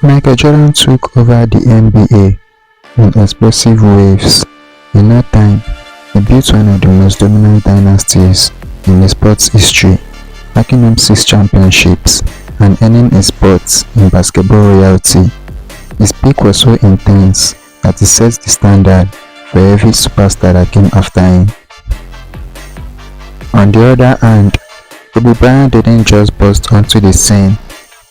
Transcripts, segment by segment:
Michael Jordan took over the NBA in explosive waves. In no time, he built one of the most dominant dynasties in the sport's history, racking up 6 championships and earning a spot in basketball royalty. His peak was so intense that he set the standard for every superstar that came after him. On the other hand, Kobe Bryant didn't just burst onto the scene.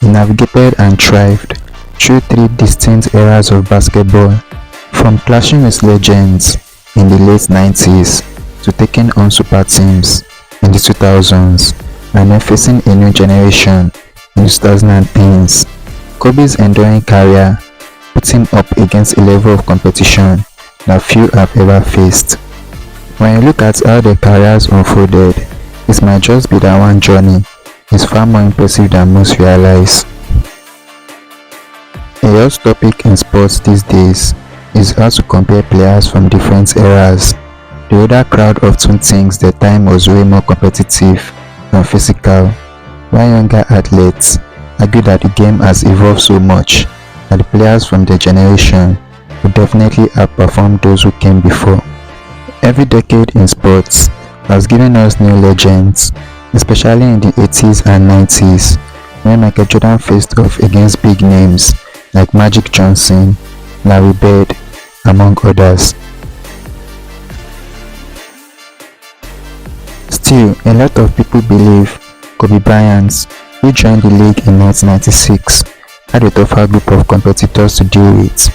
He navigated and thrived through 3 distinct eras of basketball, from clashing with legends in the late 90s to taking on super teams in the 2000s and then facing a new generation in the 2010s. Kobe's enduring career put him up against a level of competition that few have ever faced. When you look at how their careers unfolded, it might just be that one journey is far more impressive than most realize. A hot topic in sports these days is how to compare players from different eras. The older crowd often thinks their time was way more competitive and physical, while younger athletes argue that the game has evolved so much that the players from their generation would definitely outperform those who came before. Every decade in sports has given us new legends, especially in the 80s and 90s, when Michael Jordan faced off against big names like Magic Johnson, Larry Bird, among others. Still, a lot of people believe Kobe Bryant, who joined the league in 1996, had a tougher group of competitors to deal with.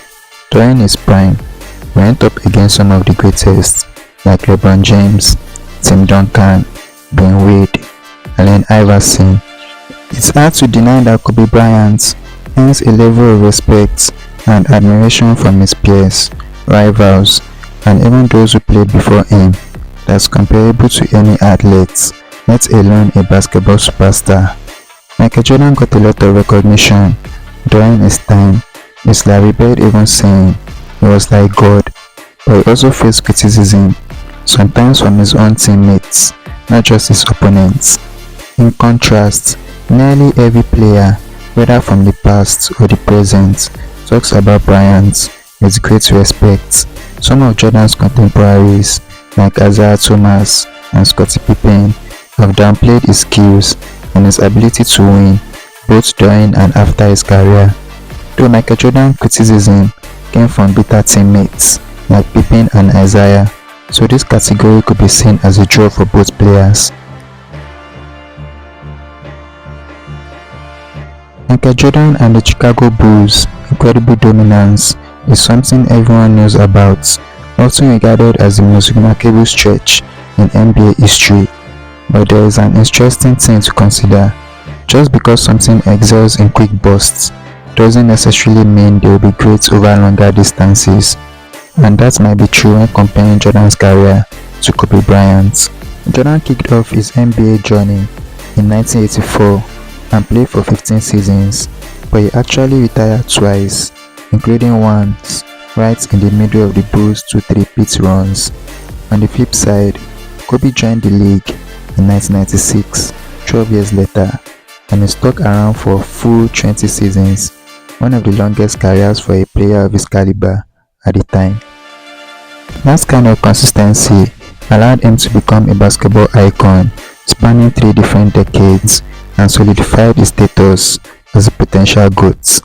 During his prime, he went up against some of the greatest like LeBron James, Tim Duncan, Ben Wade, Allen Iverson. It's hard to deny that Kobe Bryant earns a level of respect and admiration from his peers, rivals, and even those who played before him that's comparable to any athlete, let alone a basketball superstar. Michael Jordan got a lot of recognition during his time, with Larry Bird even saying he was like God, but he also faced criticism, sometimes from his own teammates, not just his opponents. In contrast, nearly every player, whether from the past or the present, talks about Bryant with great respect. Some of Jordan's contemporaries, like Isaiah Thomas and Scottie Pippen, have downplayed his skills and his ability to win, both during and after his career. Though Michael Jordan's criticism came from bitter teammates like Pippen and Isaiah, so this category could be seen as a draw for both players. Michael Jordan and the Chicago Bulls' incredible dominance is something everyone knows about, often regarded as the most remarkable stretch in NBA history. But there is an interesting thing to consider. Just because something excels in quick bursts doesn't necessarily mean they will be great over longer distances, and that might be true when comparing Jordan's career to Kobe Bryant's. Jordan kicked off his NBA journey in 1984 and played for 15 seasons, but he actually retired twice, including once right in the middle of the Bulls' 2 3-peat runs. On the flip side, Kobe joined the league in 1996, 12 years later, and he stuck around for a full 20 seasons, one of the longest careers for a player of his caliber at the time. That kind of consistency allowed him to become a basketball icon spanning 3 different decades and solidified his status as a potential GOAT.